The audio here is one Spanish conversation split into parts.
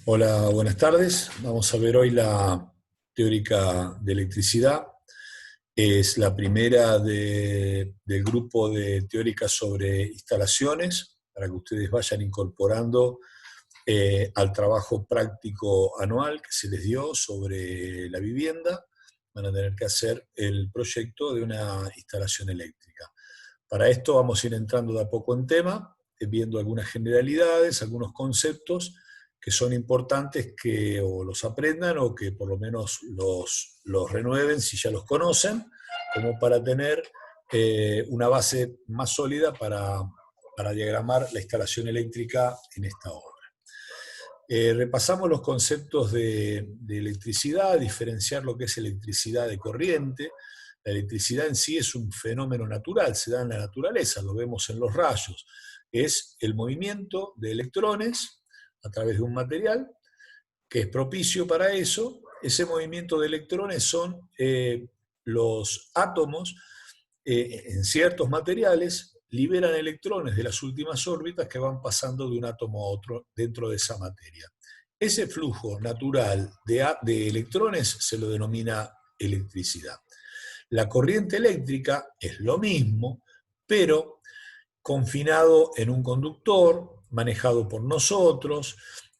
Hola, buenas tardes. Vamos a ver hoy la teórica de electricidad. Es la primera del grupo de teóricas sobre instalaciones, para que ustedes vayan incorporando al trabajo práctico anual que se les dio sobre la vivienda. Van a tener que hacer el proyecto de una instalación eléctrica. Para esto vamos a ir entrando de a poco en tema, viendo algunas generalidades, algunos conceptos que son importantes que o los aprendan o que por lo menos los renueven si ya los conocen, como para tener una base más sólida para diagramar la instalación eléctrica en esta obra. Repasamos los conceptos de electricidad, diferenciar lo que es electricidad de corriente. La electricidad en sí es un fenómeno natural, se da en la naturaleza, lo vemos en los rayos. Es el movimiento de electrones a través de un material que es propicio para eso. Ese movimiento de electrones son los átomos en ciertos materiales liberan electrones de las últimas órbitas que van pasando de un átomo a otro dentro de esa materia. Ese flujo natural de electrones se lo denomina electricidad. La corriente eléctrica es lo mismo, pero confinado en un conductor, manejado por nosotros,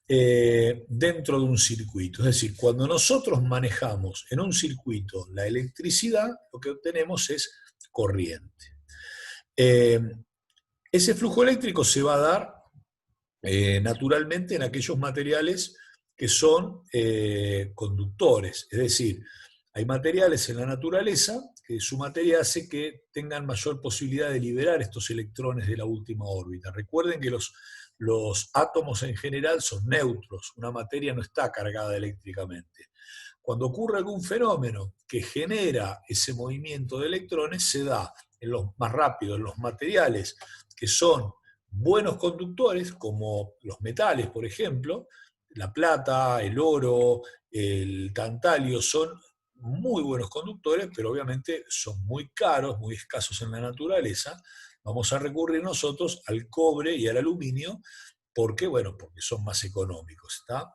dentro de un circuito. Es decir, cuando nosotros manejamos en un circuito la electricidad, lo que obtenemos es corriente. Eh, Ese flujo eléctrico se va a dar naturalmente en aquellos materiales que son conductores, es decir, hay materiales en la naturaleza que su materia hace que tengan mayor posibilidad de liberar estos electrones de la última órbita. Recuerden que los átomos en general son neutros, una materia no está cargada eléctricamente. Cuando ocurre algún fenómeno que genera ese movimiento de electrones, se da en los más rápidos, en los materiales que son buenos conductores, como los metales, por ejemplo, la plata, el oro, el tantalio, son muy buenos conductores, pero obviamente son muy caros, muy escasos en la naturaleza. Vamos a recurrir nosotros al cobre y al aluminio, porque, bueno, porque son más económicos, ¿está?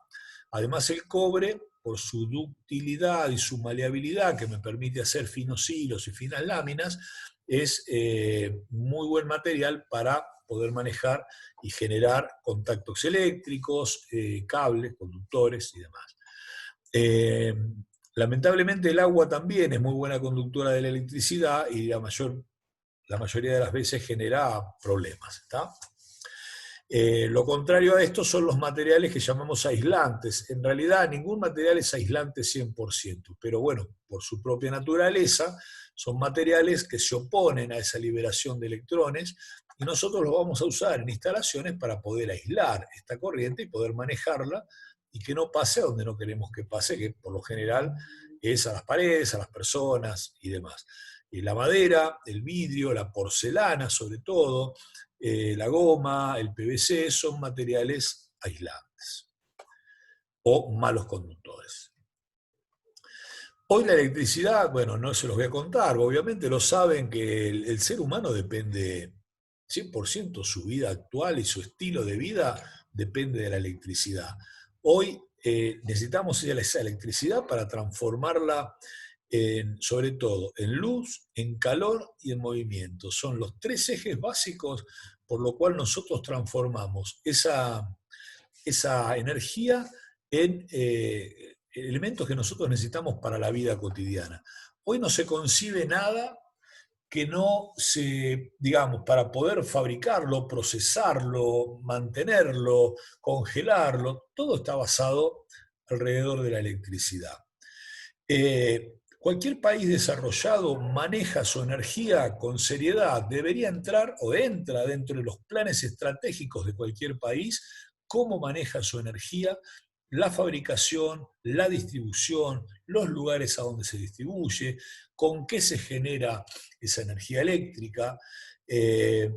Además, el cobre, por su ductilidad y su maleabilidad, que me permite hacer finos hilos y finas láminas, es muy buen material para poder manejar y generar contactos eléctricos, cables, conductores y demás. Eh, Lamentablemente el agua también es muy buena conductora de la electricidad y la mayoría de las veces genera problemas. ¿Está? Lo contrario a esto son los materiales que llamamos aislantes. En realidad ningún material es aislante 100%, pero bueno, por su propia naturaleza, son materiales que se oponen a esa liberación de electrones y nosotros los vamos a usar en instalaciones para poder aislar esta corriente y poder manejarla y que no pase a donde no queremos que pase, que por lo general es a las paredes, a las personas y demás. Y la madera, el vidrio, la porcelana sobre todo, la goma, el PVC, son materiales aislantes o malos conductores. Hoy la electricidad, bueno, no se los voy a contar, obviamente lo saben que el ser humano depende 100%, su vida actual y su estilo de vida depende de la electricidad. Hoy necesitamos esa electricidad para transformarla sobre todo en luz, en calor y en movimiento. Son los tres ejes básicos por lo cual nosotros transformamos esa energía en elementos que nosotros necesitamos para la vida cotidiana. Hoy no se concibe nada que no se, digamos, para poder fabricarlo, procesarlo, mantenerlo, congelarlo, todo está basado alrededor de la electricidad. Cualquier país desarrollado maneja su energía con seriedad, debería entrar o entra dentro de los planes estratégicos de cualquier país, cómo maneja su energía, la fabricación, la distribución, los lugares a donde se distribuye, con qué se genera esa energía eléctrica, eh,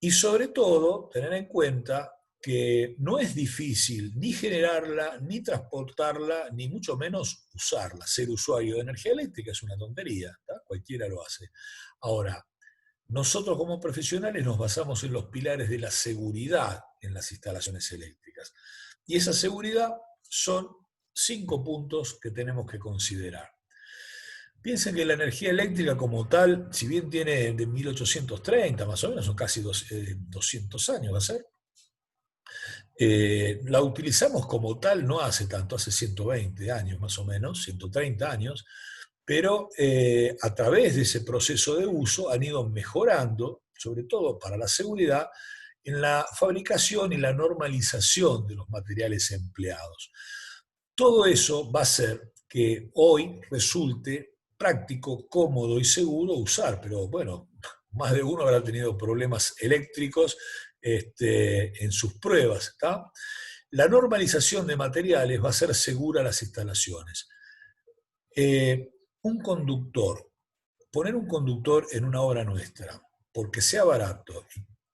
y sobre todo tener en cuenta que no es difícil ni generarla, ni transportarla, ni mucho menos usarla. Ser usuario de energía eléctrica es una tontería, ¿tá? Cualquiera lo hace. Ahora, nosotros como profesionales nos basamos en los pilares de la seguridad en las instalaciones eléctricas. Y esa seguridad son 5 puntos que tenemos que considerar. Piensen que la energía eléctrica como tal, si bien tiene de 1830 más o menos, son casi 200 años va a ser, la utilizamos como tal no hace tanto, hace 120 años más o menos, 130 años, pero a través de ese proceso de uso han ido mejorando, sobre todo para la seguridad, en la fabricación y la normalización de los materiales empleados. Todo eso va a hacer que hoy resulte práctico, cómodo y seguro usar, pero bueno, más de uno habrá tenido problemas eléctricos en sus pruebas. ¿Está? La normalización de materiales va a ser segura las instalaciones. Un conductor, poner un conductor en una obra nuestra, porque sea barato,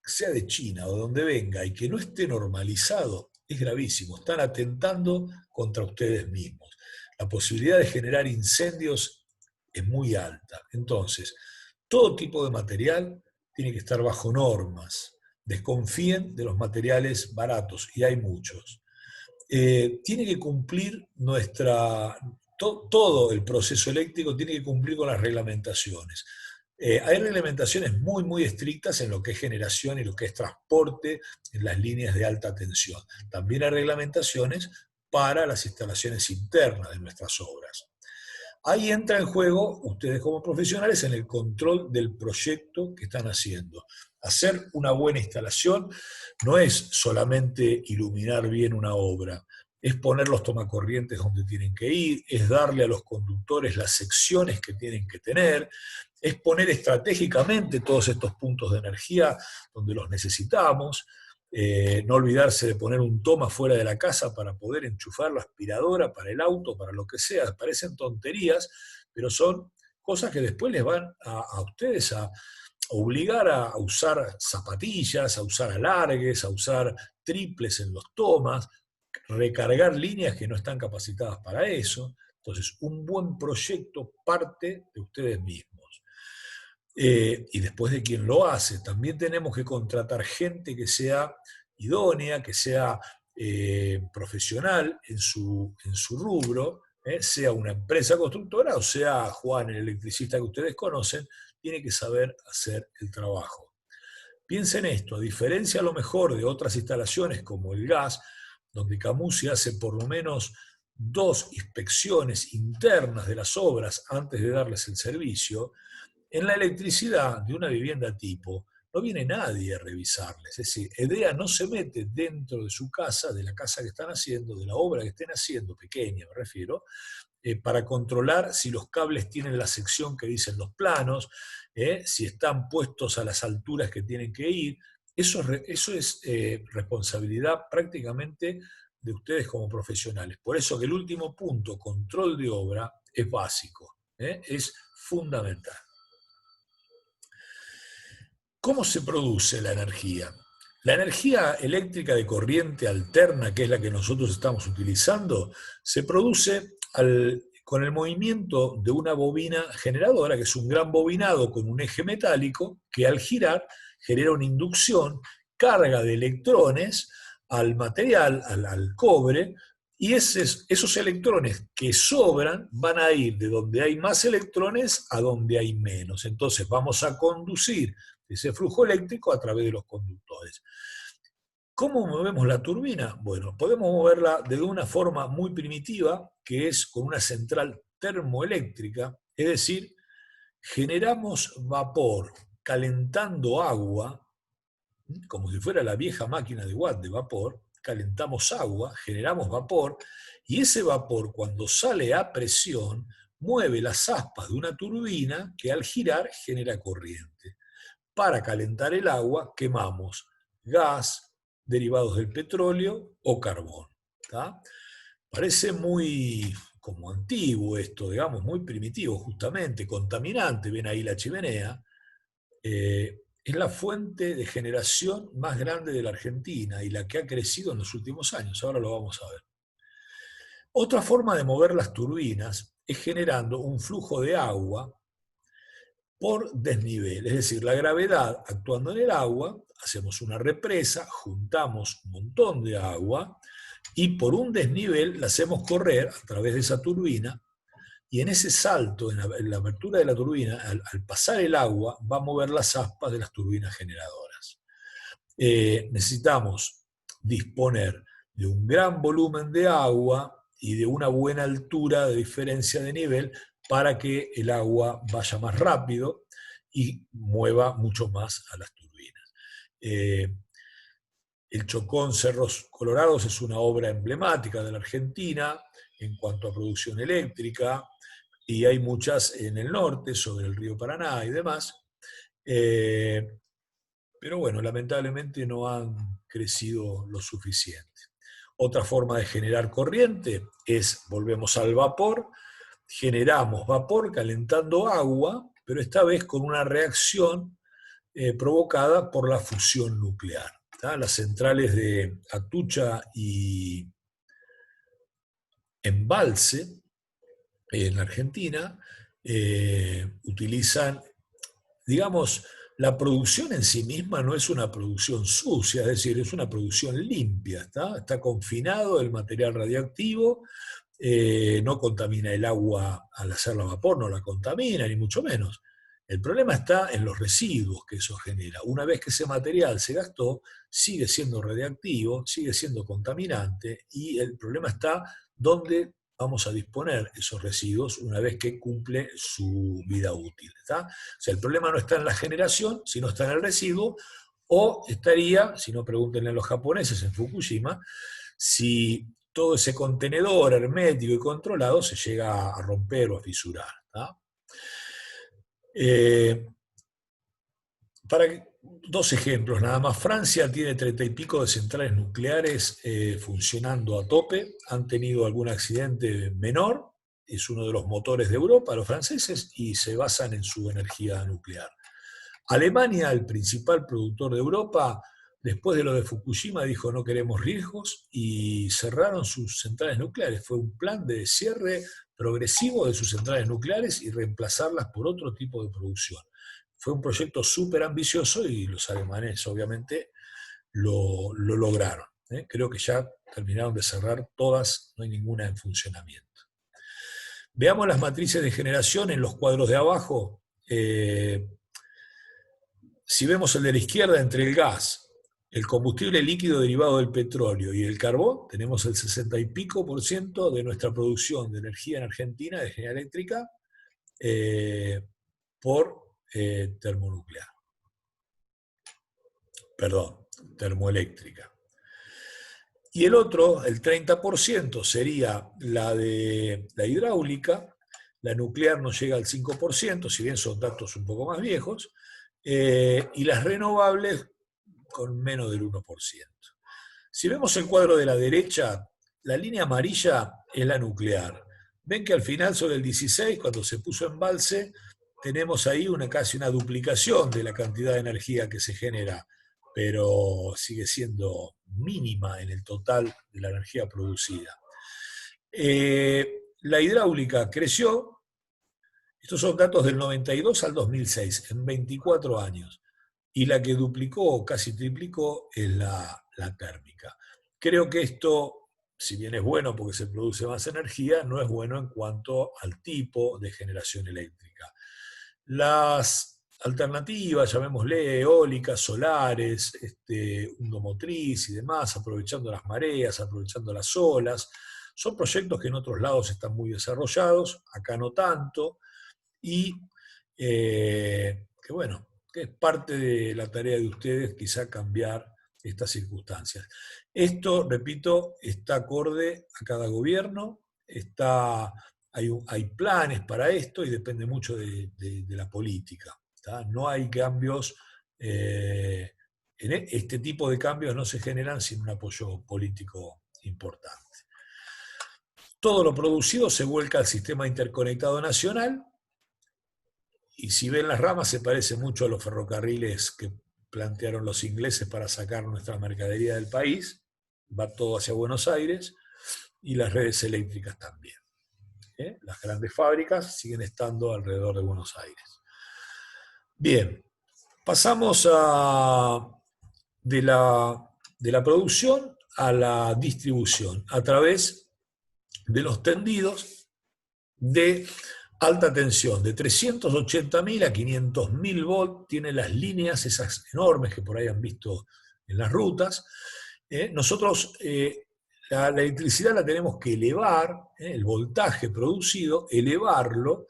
sea de China o de donde venga, y que no esté normalizado, es gravísimo. Están atentando contra ustedes mismos. La posibilidad de generar incendios es muy alta. Entonces, todo tipo de material tiene que estar bajo normas. Desconfíen de los materiales baratos, y hay muchos. Tiene que cumplir todo el proceso eléctrico tiene que cumplir con las reglamentaciones. Hay reglamentaciones muy, muy estrictas en lo que es generación y lo que es transporte en las líneas de alta tensión. También hay reglamentaciones para las instalaciones internas de nuestras obras. Ahí entra en juego ustedes como profesionales en el control del proyecto que están haciendo. Hacer una buena instalación no es solamente iluminar bien una obra, es poner los tomacorrientes donde tienen que ir, es darle a los conductores las secciones que tienen que tener, es poner estratégicamente todos estos puntos de energía donde los necesitamos, no olvidarse de poner un toma fuera de la casa para poder enchufar la aspiradora para el auto, para lo que sea. Parecen tonterías, pero son cosas que después les van a ustedes a obligar a usar zapatillas, a usar alargues, a usar triples en los tomas, recargar líneas que no están capacitadas para eso. Entonces, un buen proyecto parte de ustedes mismos. Y después de quien lo hace. También tenemos que contratar gente que sea idónea, que sea profesional en su rubro, sea una empresa constructora o sea Juan, el electricista que ustedes conocen, tiene que saber hacer el trabajo. Piensen esto, a diferencia a lo mejor de otras instalaciones como el gas, donde Camusi hace por lo menos 2 inspecciones internas de las obras antes de darles el servicio, en la electricidad de una vivienda tipo no viene nadie a revisarles. Es decir, EDEA no se mete dentro de su casa, de la casa que están haciendo, de la obra que estén haciendo, pequeña me refiero, para controlar si los cables tienen la sección que dicen los planos, si están puestos a las alturas que tienen que ir. Eso es responsabilidad prácticamente de ustedes como profesionales. Por eso que el último punto, control de obra, es básico, es fundamental. ¿Cómo se produce la energía? La energía eléctrica de corriente alterna, que es la que nosotros estamos utilizando, se produce con el movimiento de una bobina generadora, que es un gran bobinado con un eje metálico, que al girar genera una inducción, carga de electrones al material, al cobre, y esos electrones que sobran van a ir de donde hay más electrones a donde hay menos. Entonces vamos a conducir ese flujo eléctrico a través de los conductores. ¿Cómo movemos la turbina? Bueno, podemos moverla de una forma muy primitiva, que es con una central termoeléctrica, es decir, generamos vapor calentando agua, como si fuera la vieja máquina de Watt de vapor, calentamos agua, generamos vapor, y ese vapor cuando sale a presión mueve las aspas de una turbina que al girar genera corriente. Para calentar el agua quemamos gas, derivados del petróleo o carbón. ¿Tá? Parece muy como antiguo esto, digamos, muy primitivo justamente, contaminante, ven ahí la chimenea, es la fuente de generación más grande de la Argentina y la que ha crecido en los últimos años, ahora lo vamos a ver. Otra forma de mover las turbinas es generando un flujo de agua por desnivel, es decir, la gravedad actuando en el agua, hacemos una represa, juntamos un montón de agua y por un desnivel la hacemos correr a través de esa turbina, y en ese salto, en la apertura de la turbina, al pasar el agua, va a mover las aspas de las turbinas generadoras. Necesitamos disponer de un gran volumen de agua y de una buena altura de diferencia de nivel para que el agua vaya más rápido y mueva mucho más a las turbinas. El Chocón Cerros Colorados es una obra emblemática de la Argentina en cuanto a producción eléctrica, y hay muchas en el norte, sobre el río Paraná y demás. Pero bueno, lamentablemente no han crecido lo suficiente. Otra forma de generar corriente es, volvemos al vapor, generamos vapor calentando agua, pero esta vez con una reacción provocada por la fusión nuclear. Las centrales de Atucha y Embalse, en Argentina, utilizan, digamos, la producción en sí misma no es una producción sucia, es decir, es una producción limpia, está confinado el material radiactivo, no contamina el agua al hacerla a vapor, no la contamina, ni mucho menos. El problema está en los residuos que eso genera. Una vez que ese material se gastó, sigue siendo radiactivo, sigue siendo contaminante, y el problema está dónde vamos a disponer esos residuos una vez que cumple su vida útil. O sea, el problema no está en la generación, sino está en el residuo, o estaría, si no pregúntenle a los japoneses en Fukushima, si todo ese contenedor hermético y controlado se llega a romper o a fisurar. Dos ejemplos nada más. Francia tiene 30 y pico de centrales nucleares funcionando a tope, han tenido algún accidente menor, es uno de los motores de Europa, los franceses, y se basan en su energía nuclear. Alemania, el principal productor de Europa, después de lo de Fukushima, dijo no queremos riesgos y cerraron sus centrales nucleares. Fue un plan de cierre progresivo de sus centrales nucleares y reemplazarlas por otro tipo de producción. Fue un proyecto súper ambicioso y los alemanes obviamente lo lograron. Creo que ya terminaron de cerrar todas, no hay ninguna en funcionamiento. Veamos las matrices de generación en los cuadros de abajo. Si vemos el de la izquierda, entre el gas, el combustible líquido derivado del petróleo y el carbón, tenemos el 60 y pico % de nuestra producción de energía en Argentina, de energía eléctrica, por termonuclear. Perdón, termoeléctrica. Y el otro, el 30%, sería la de la hidráulica. La nuclear no llega al 5%, si bien son datos un poco más viejos, y las renovables con menos del 1%. Si vemos el cuadro de la derecha, la línea amarilla es la nuclear. Ven que al final, sobre el 16, cuando se puso Embalse, tenemos ahí casi una duplicación de la cantidad de energía que se genera, pero sigue siendo mínima en el total de la energía producida. La hidráulica creció, estos son datos del 92 al 2006, en 24 años, y la que duplicó o casi triplicó es la térmica. Creo que esto, si bien es bueno porque se produce más energía, no es bueno en cuanto al tipo de generación eléctrica. Las alternativas, llamémosle eólicas, solares, hundomotriz y demás, aprovechando las mareas, aprovechando las olas, son proyectos que en otros lados están muy desarrollados, acá no tanto, y que bueno, que es parte de la tarea de ustedes quizá cambiar estas circunstancias. Esto, repito, está acorde a cada gobierno, hay planes para esto y depende mucho de la política. No hay cambios, este tipo de cambios no se generan sin un apoyo político importante. Todo lo producido se vuelca al sistema interconectado nacional, y si ven las ramas se parece mucho a los ferrocarriles que plantearon los ingleses para sacar nuestra mercadería del país, va todo hacia Buenos Aires, y las redes eléctricas también. Las grandes fábricas siguen estando alrededor de Buenos Aires. Bien, pasamos de la producción a la distribución a través de los tendidos de alta tensión, de 380.000 a 500.000 volt, tiene las líneas esas enormes que por ahí han visto en las rutas. Nosotros la electricidad la tenemos que elevar, el voltaje producido, elevarlo.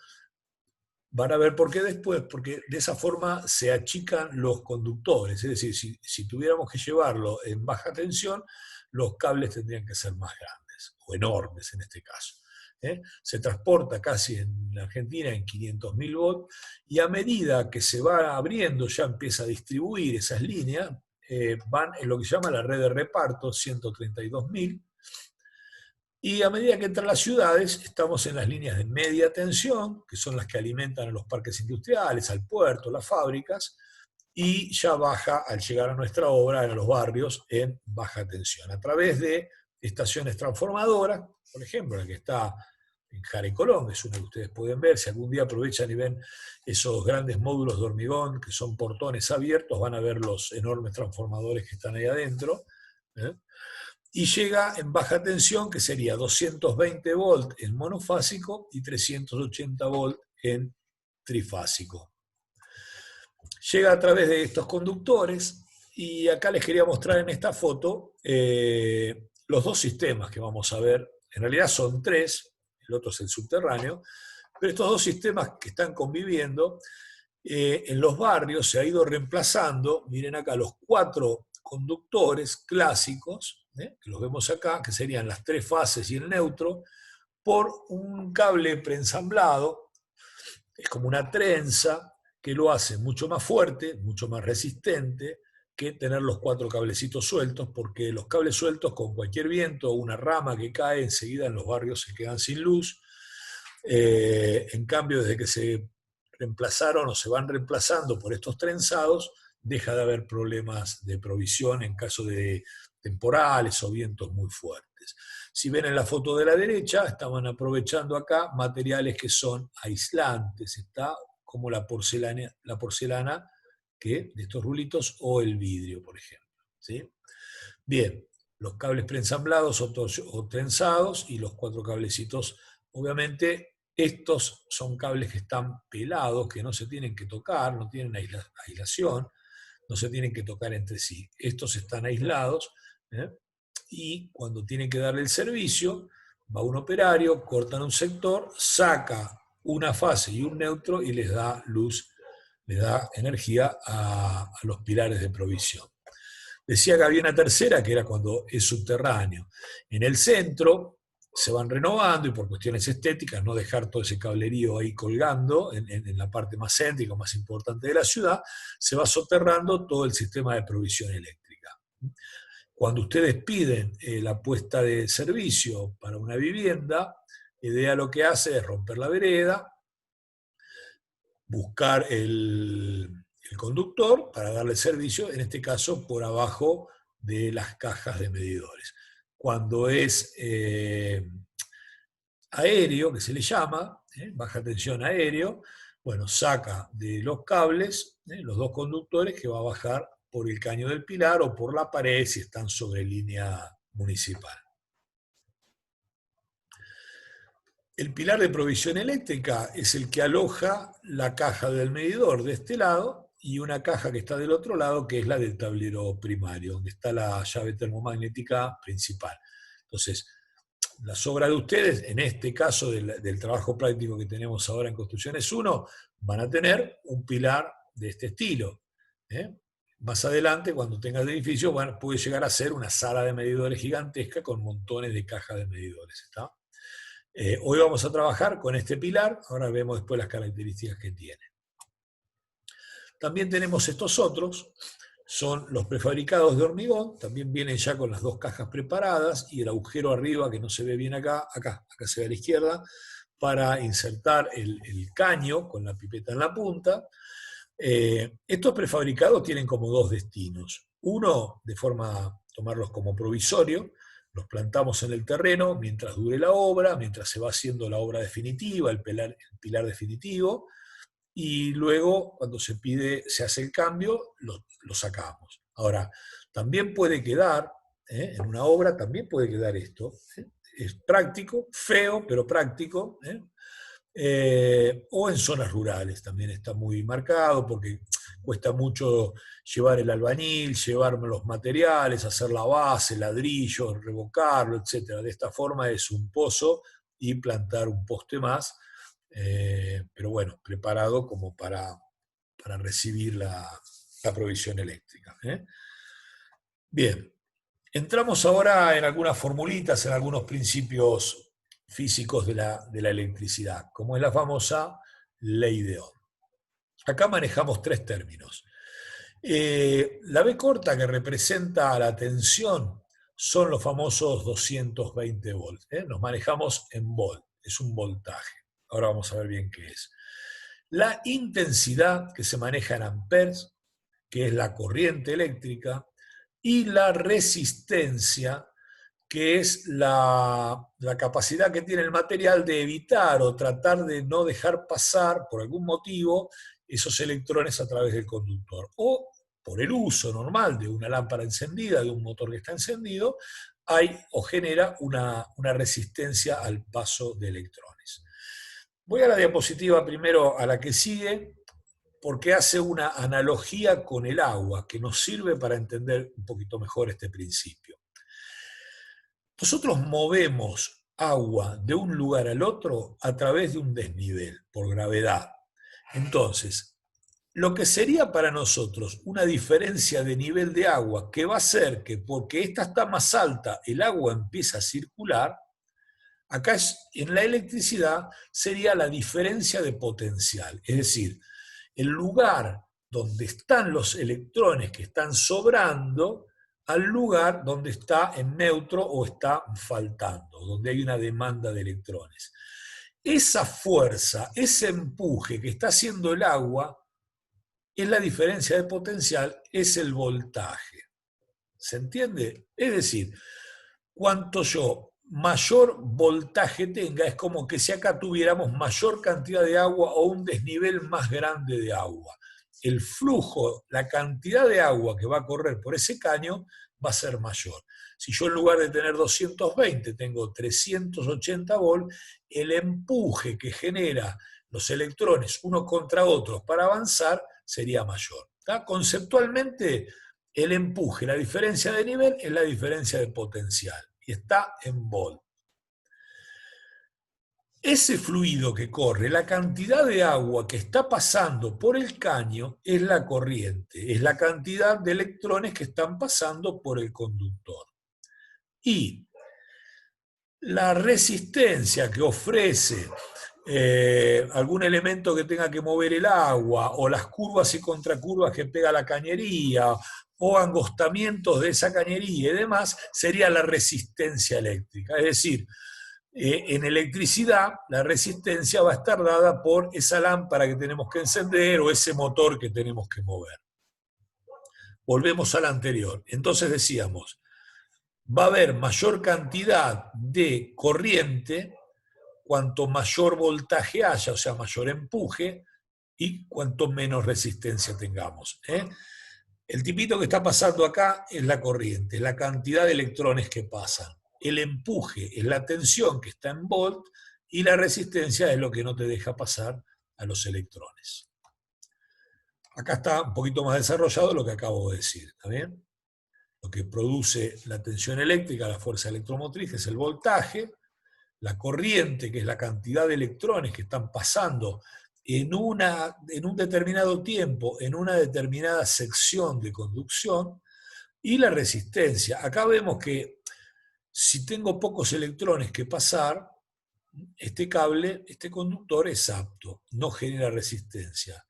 Van a ver por qué después, porque de esa forma se achican los conductores, es decir, si tuviéramos que llevarlo en baja tensión, los cables tendrían que ser más grandes, o enormes en este caso. Se transporta casi en Argentina en 500.000 volts, y a medida que se va abriendo, ya empieza a distribuir esas líneas, van en lo que se llama la red de reparto, 132.000, y a medida que entran las ciudades, estamos en las líneas de media tensión, que son las que alimentan a los parques industriales, al puerto, las fábricas, y ya baja al llegar a nuestra obra, a los barrios, en baja tensión. A través de estaciones transformadoras, por ejemplo, la que está en Jare Colón, que es una que ustedes pueden ver, si algún día aprovechan y ven esos grandes módulos de hormigón, que son portones abiertos, van a ver los enormes transformadores que están ahí adentro, y llega en baja tensión, que sería 220 volt en monofásico y 380 volt en trifásico. Llega a través de estos conductores, y acá les quería mostrar en esta foto los dos sistemas que vamos a ver. En realidad son tres, el otro es el subterráneo, pero estos dos sistemas que están conviviendo, en los barrios se ha ido reemplazando, miren acá, los 4 conductores clásicos, que los vemos acá, que serían las 3 fases y el neutro, por un cable preensamblado, es como una trenza, que lo hace mucho más fuerte, mucho más resistente, que tener los 4 cablecitos sueltos, porque los cables sueltos con cualquier viento o una rama que cae, enseguida en los barrios se quedan sin luz. En cambio, desde que se reemplazaron o se van reemplazando por estos trenzados, deja de haber problemas de provisión en caso de temporales o vientos muy fuertes. Si ven en la foto de la derecha, estaban aprovechando acá materiales que son aislantes, está como la porcelana que, de estos rulitos, o el vidrio, por ejemplo. ¿Sí? Bien, los cables preensamblados o trenzados, y los 4 cablecitos, obviamente, estos son cables que están pelados, que no se tienen que tocar, no tienen aislación, no se tienen que tocar entre sí. Estos están aislados, y cuando tienen que darle el servicio, va un operario, cortan un sector, saca una fase y un neutro y les da luz, les da energía a los pilares de provisión. Decía que había una tercera, que era cuando es subterráneo. En el centro se van renovando, y por cuestiones estéticas, no dejar todo ese cablerío ahí colgando en la parte más céntrica, más importante de la ciudad, se va soterrando todo el sistema de provisión eléctrica. Cuando ustedes piden la puesta de servicio para una vivienda, la idea lo que hace es romper la vereda, buscar el conductor para darle servicio, en este caso por abajo de las cajas de medidores. Cuando es aéreo, que se le llama, baja tensión aéreo, bueno, saca de los cables los 2 conductores que va a bajar por el caño del pilar o por la pared si están sobre línea municipal. El pilar de provisión eléctrica es el que aloja la caja del medidor de este lado y una caja que está del otro lado, que es la del tablero primario, donde está la llave termomagnética principal. Entonces, las obras de ustedes, en este caso del trabajo práctico que tenemos ahora en Construcciones 1, van a tener un pilar de este estilo. Más adelante, cuando tengas el edificio, bueno, puede llegar a ser una sala de medidores gigantesca con montones de cajas de medidores. ¿Está? Hoy vamos a trabajar con este pilar, ahora vemos después las características que tiene. También tenemos estos otros, son los prefabricados de hormigón, también vienen ya con las 2 cajas preparadas y el agujero arriba que no se ve bien acá se ve a la izquierda, para insertar el caño con la pipeta en la punta. Estos prefabricados tienen como 2 destinos. Uno, de forma, tomarlos como provisorio, los plantamos en el terreno mientras dure la obra, mientras se va haciendo la obra definitiva, el pilar definitivo, y luego cuando se hace el cambio, lo sacamos. Ahora, también puede quedar En una obra también puede quedar esto. Es práctico, feo, pero práctico. O en zonas rurales también está muy marcado porque cuesta mucho llevar el albañil, llevar los materiales, hacer la base, ladrillos, revocarlo, etc. De esta forma es un pozo y plantar un poste más, pero bueno, preparado como para recibir la provisión eléctrica. Bien, entramos ahora en algunas formulitas, en algunos principios físicos de la electricidad, como es la famosa ley de Ohm. Acá manejamos tres términos. La B corta, que representa la tensión, son los famosos 220 volts. Nos manejamos en volt, es un voltaje. Ahora vamos a ver bien qué es. La intensidad, que se maneja en amperes, que es la corriente eléctrica, y la resistencia, que es la capacidad que tiene el material de evitar o tratar de no dejar pasar, por algún motivo, esos electrones a través del conductor. O por el uso normal de una lámpara encendida, de un motor que está encendido, hay o genera una resistencia al paso de electrones. Voy a la diapositiva primero, a la que sigue, porque hace una analogía con el agua que nos sirve para entender un poquito mejor este principio. Nosotros movemos agua de un lugar al otro a través de un desnivel, por gravedad. Entonces, lo que sería para nosotros una diferencia de nivel de agua, que va a ser que porque esta está más alta, el agua empieza a circular, acá en la electricidad sería la diferencia de potencial. Es decir, el lugar donde están los electrones que están sobrando al lugar donde está en neutro o está faltando, donde hay una demanda de electrones. Esa fuerza, ese empuje que está haciendo el agua, es la diferencia de potencial, es el voltaje. ¿Se entiende? Es decir, cuanto yo mayor voltaje tenga, es como que si acá tuviéramos mayor cantidad de agua o un desnivel más grande de agua. El flujo, la cantidad de agua que va a correr por ese caño va a ser mayor. Si yo en lugar de tener 220 tengo 380 volts, el empuje que genera los electrones unos contra otros para avanzar sería mayor. ¿Tá? Conceptualmente, el empuje, la diferencia de nivel es la diferencia de potencial y está en volt. Ese fluido que corre, la cantidad de agua que está pasando por el caño es la corriente, es la cantidad de electrones que están pasando por el conductor. Y la resistencia que ofrece algún elemento que tenga que mover el agua, o las curvas y contracurvas que pega la cañería, o angostamientos de esa cañería y demás, sería la resistencia eléctrica. Es decir, en electricidad la resistencia va a estar dada por esa lámpara que tenemos que encender o ese motor que tenemos que mover. Volvemos al anterior. Entonces decíamos, va a haber mayor cantidad de corriente cuanto mayor voltaje haya, o sea, mayor empuje, y cuanto menos resistencia tengamos. El tipito que está pasando acá es la corriente, la cantidad de electrones que pasan. El empuje es la tensión que está en volt, y la resistencia es lo que no te deja pasar a los electrones. Acá está un poquito más desarrollado lo que acabo de decir, ¿está bien? Lo que produce la tensión eléctrica, la fuerza electromotriz, es el voltaje. La corriente, que es la cantidad de electrones que están pasando en un determinado tiempo, en una determinada sección de conducción, y la resistencia. Acá vemos que si tengo pocos electrones que pasar, este cable, este conductor es apto, no genera resistencia.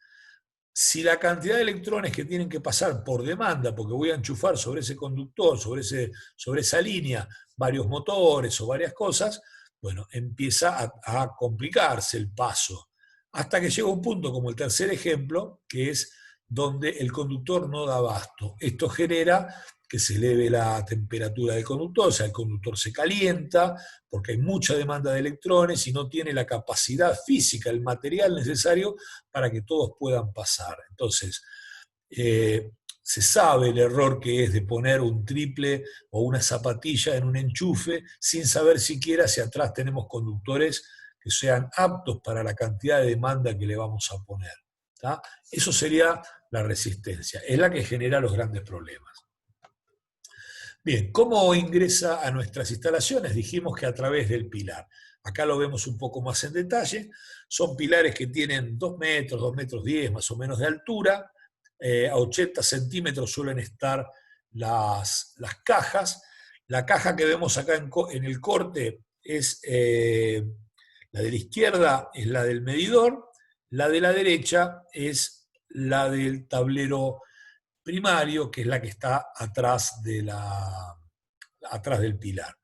Si la cantidad de electrones que tienen que pasar por demanda, porque voy a enchufar sobre ese conductor, sobre esa línea, varios motores o varias cosas, bueno, empieza a complicarse el paso, hasta que llega un punto como el tercer ejemplo, que es donde el conductor no da abasto. Esto genera que se eleve la temperatura del conductor, o sea, el conductor se calienta porque hay mucha demanda de electrones y no tiene la capacidad física, el material necesario para que todos puedan pasar. Entonces, se sabe el error que es de poner un triple o una zapatilla en un enchufe sin saber siquiera si atrás tenemos conductores que sean aptos para la cantidad de demanda que le vamos a poner. ¿Tá? Eso sería la resistencia, es la que genera los grandes problemas. Bien, ¿cómo ingresa a nuestras instalaciones? Dijimos que a través del pilar. Acá lo vemos un poco más en detalle. Son pilares que tienen 2 metros, 2 metros 10 más o menos de altura. A 80 centímetros suelen estar las cajas. La caja que vemos acá en el corte es la de la izquierda, es la del medidor. La de la derecha es la del tablero primario, que es la que está atrás del pilar.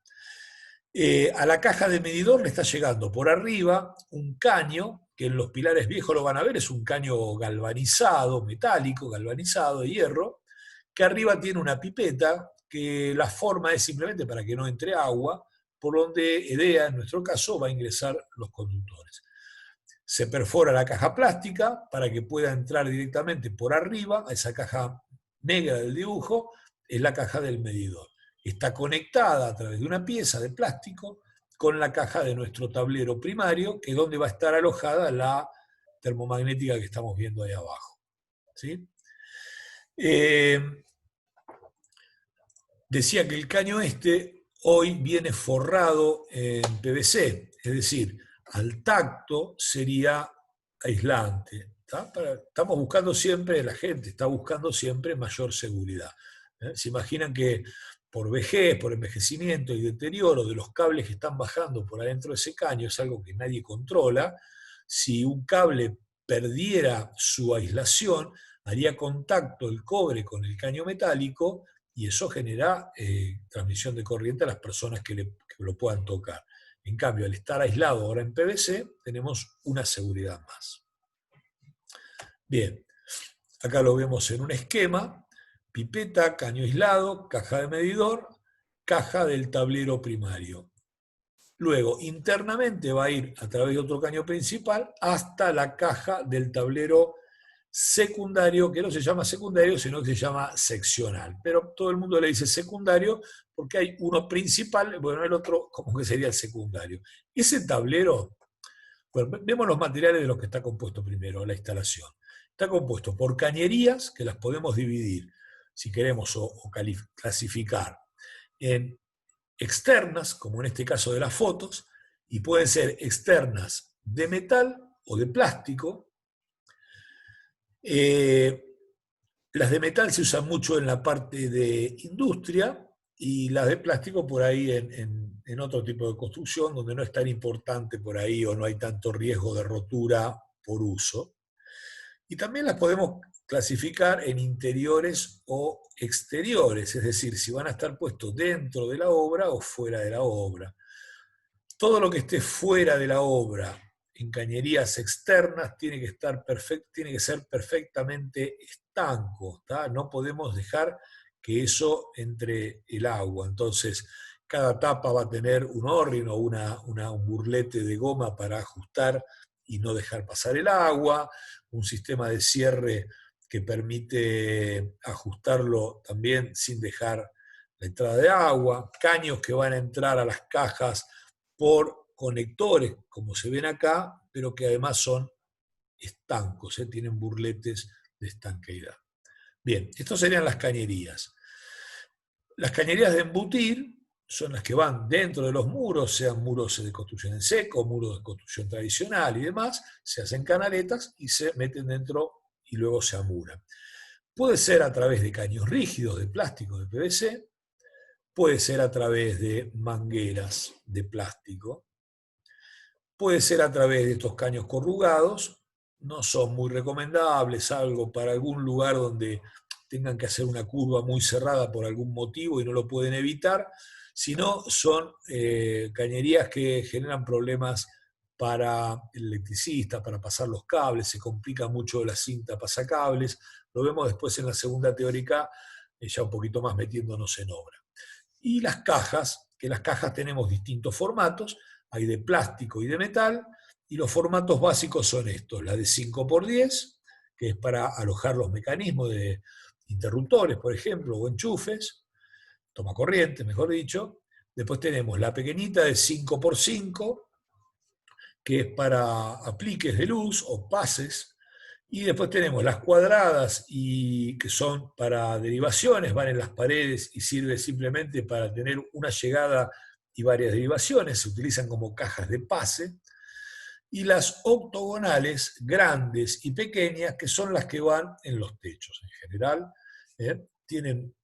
A la caja de medidor le está llegando por arriba un caño, que en los pilares viejos lo van a ver, es un caño galvanizado, metálico, galvanizado de hierro, que arriba tiene una pipeta, que la forma es simplemente para que no entre agua, por donde EDEA, en nuestro caso, va a ingresar los conductores. Se perfora la caja plástica para que pueda entrar directamente por arriba a esa caja negra del dibujo, es la caja del medidor. Está conectada a través de una pieza de plástico con la caja de nuestro tablero primario, que es donde va a estar alojada la termomagnética que estamos viendo ahí abajo. ¿Sí? Decía que el caño hoy viene forrado en PVC, es decir, al tacto sería aislante. Estamos buscando siempre, la gente está buscando siempre mayor seguridad. Se imaginan que por vejez, por envejecimiento y deterioro de los cables que están bajando por adentro de ese caño, es algo que nadie controla. Si un cable perdiera su aislación, haría contacto el cobre con el caño metálico y eso genera transmisión de corriente a las personas que lo puedan tocar. En cambio, al estar aislado ahora en PVC, tenemos una seguridad más. Bien, acá lo vemos en un esquema: pipeta, caño aislado, caja de medidor, caja del tablero primario. Luego, internamente va a ir a través de otro caño principal hasta la caja del tablero secundario, que no se llama secundario, sino que se llama seccional. Pero todo el mundo le dice secundario porque hay uno principal, bueno, el otro como que sería el secundario. Ese tablero, bueno, vemos los materiales de los que está compuesto primero, la instalación. Está compuesto por cañerías, que las podemos dividir, si queremos, o clasificar en externas, como en este caso de las fotos, y pueden ser externas de metal o de plástico. Las de metal se usan mucho en la parte de industria y las de plástico por ahí en otro tipo de construcción, donde no es tan importante por ahí o no hay tanto riesgo de rotura por uso. Y también las podemos clasificar en interiores o exteriores, es decir, si van a estar puestos dentro de la obra o fuera de la obra. Todo lo que esté fuera de la obra, en cañerías externas, tiene que ser perfectamente estanco, ¿tá? No podemos dejar que eso entre el agua. Entonces, cada tapa va a tener un orrin o un burlete de goma para ajustar y no dejar pasar el agua, un sistema de cierre que permite ajustarlo también sin dejar la entrada de agua, caños que van a entrar a las cajas por conectores, como se ven acá, pero que además son estancos, tienen burletes de estanqueidad. Bien, estas serían las cañerías. Las cañerías de embutir son las que van dentro de los muros, sean muros de construcción en seco, muros de construcción tradicional y demás, se hacen canaletas y se meten dentro y luego se amuran. Puede ser a través de caños rígidos de plástico, de PVC, puede ser a través de mangueras de plástico, puede ser a través de estos caños corrugados, no son muy recomendables, salvo para algún lugar donde tengan que hacer una curva muy cerrada por algún motivo y no lo pueden evitar, sino son cañerías que generan problemas para el electricista, para pasar los cables, se complica mucho la cinta pasacables, lo vemos después en la segunda teórica, ya un poquito más metiéndonos en obra. Y las cajas, que las cajas tenemos distintos formatos, hay de plástico y de metal, y los formatos básicos son estos: la de 5×10, que es para alojar los mecanismos de interruptores, por ejemplo, o enchufes, toma corriente, mejor dicho. Después tenemos la pequeñita de 5x5, que es para apliques de luz o pases. Y después tenemos las cuadradas, y que son para derivaciones, van en las paredes y sirve simplemente para tener una llegada y varias derivaciones, se utilizan como cajas de pase. Y las octogonales, grandes y pequeñas, que son las que van en los techos en general. Tienen,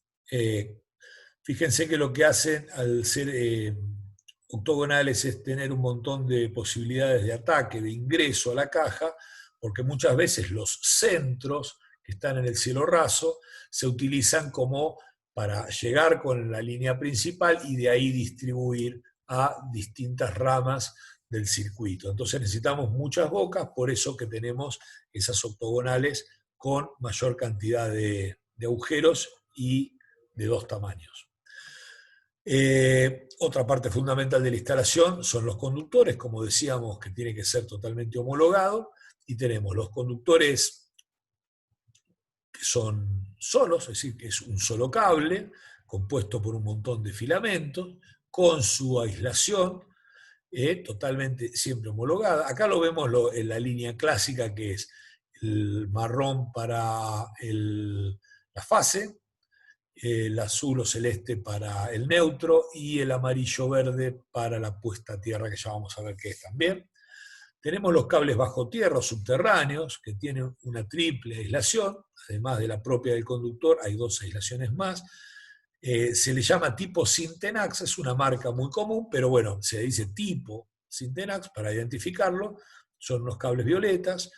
fíjense que lo que hacen al ser octogonales es tener un montón de posibilidades de ataque, de ingreso a la caja, porque muchas veces los centros que están en el cielo raso se utilizan como para llegar con la línea principal y de ahí distribuir a distintas ramas del circuito. Entonces necesitamos muchas bocas, por eso que tenemos esas octogonales con mayor cantidad de agujeros y de dos tamaños. Otra parte fundamental de la instalación son los conductores, como decíamos, que tiene que ser totalmente homologado, y tenemos los conductores que son solos, es decir, que es un solo cable compuesto por un montón de filamentos, con su aislación, totalmente siempre homologada. Acá lo vemos en la línea clásica, que es el marrón para la fase, el azul o celeste para el neutro y el amarillo-verde para la puesta a tierra, que ya vamos a ver qué es también. Tenemos los cables bajo tierra o subterráneos, que tienen una triple aislación, además de la propia del conductor, hay dos aislaciones más. Se le llama tipo Syntenax, es una marca muy común, pero bueno, se dice tipo Syntenax para identificarlo. Son unos cables violetas.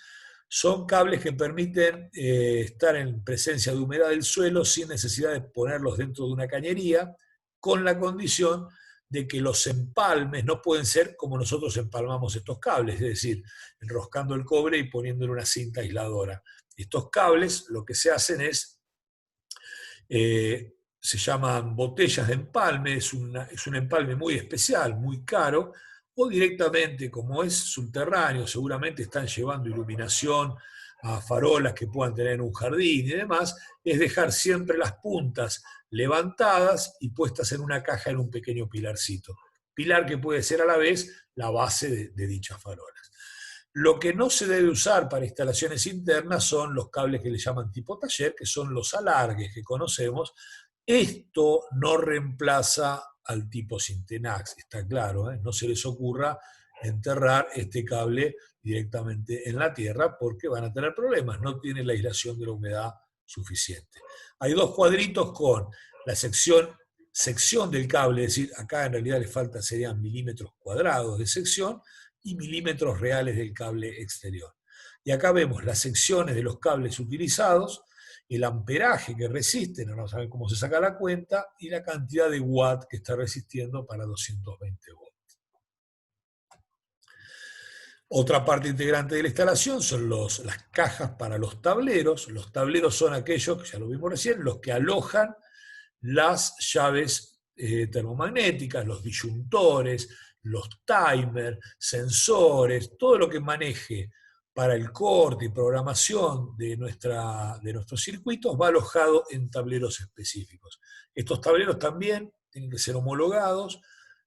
Son cables que permiten estar en presencia de humedad del suelo sin necesidad de ponerlos dentro de una cañería, con la condición de que los empalmes no pueden ser como nosotros empalmamos estos cables, es decir, enroscando el cobre y poniéndole una cinta aisladora. Estos cables lo que se hacen es, se llaman botellas de empalme, es un empalme muy especial, muy caro, o directamente, como es subterráneo, seguramente están llevando iluminación a farolas que puedan tener en un jardín y demás, es dejar siempre las puntas levantadas y puestas en una caja en un pequeño pilarcito. Pilar que puede ser a la vez la base de dichas farolas. Lo que no se debe usar para instalaciones internas son los cables que le llaman tipo taller, que son los alargues que conocemos. Esto no reemplaza al tipo Syntenax, está claro, ¿eh? No se les ocurra enterrar este cable directamente en la tierra porque van a tener problemas, no tiene la aislación de la humedad suficiente. Hay dos cuadritos con la sección del cable, es decir, acá en realidad le falta, serían milímetros cuadrados de sección y milímetros reales del cable exterior. Y acá vemos las secciones de los cables utilizados, el amperaje que resisten, no saben cómo se saca la cuenta, y la cantidad de watt que está resistiendo para 220 volts. Otra parte integrante de la instalación son las cajas para los tableros. Los tableros son aquellos, que ya lo vimos recién, los que alojan las llaves termomagnéticas, los disyuntores, los timers, sensores, todo lo que maneje para el corte y programación de nuestros circuitos va alojado en tableros específicos. Estos tableros también tienen que ser homologados,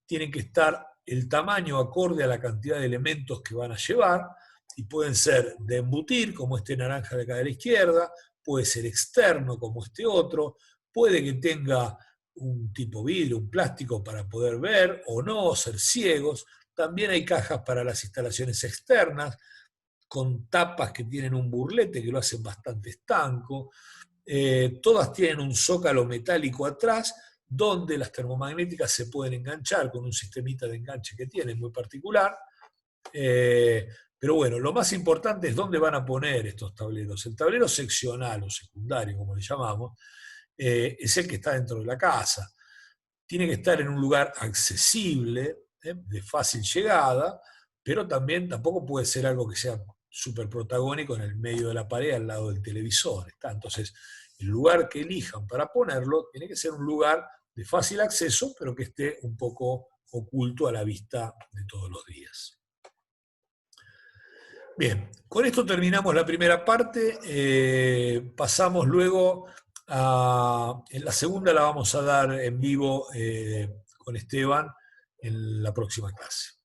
tienen que estar el tamaño acorde a la cantidad de elementos que van a llevar, y pueden ser de embutir, como este naranja de acá de la izquierda, puede ser externo, como este otro, puede que tenga un tipo vidrio, un plástico para poder ver o no, ser ciegos. También hay cajas para las instalaciones externas, con tapas que tienen un burlete que lo hacen bastante estanco. Todas tienen un zócalo metálico atrás, donde las termomagnéticas se pueden enganchar con un sistemita de enganche que tienen muy particular. Pero bueno, lo más importante es dónde van a poner estos tableros. El tablero seccional o secundario, como le llamamos, es el que está dentro de la casa. Tiene que estar en un lugar accesible, de fácil llegada, pero también tampoco puede ser algo que sea súper protagónico en el medio de la pared al lado del televisor. ¿Está? Entonces, el lugar que elijan para ponerlo tiene que ser un lugar de fácil acceso, pero que esté un poco oculto a la vista de todos los días. Bien, con esto terminamos la primera parte. Pasamos luego En la segunda la vamos a dar en vivo con Esteban en la próxima clase.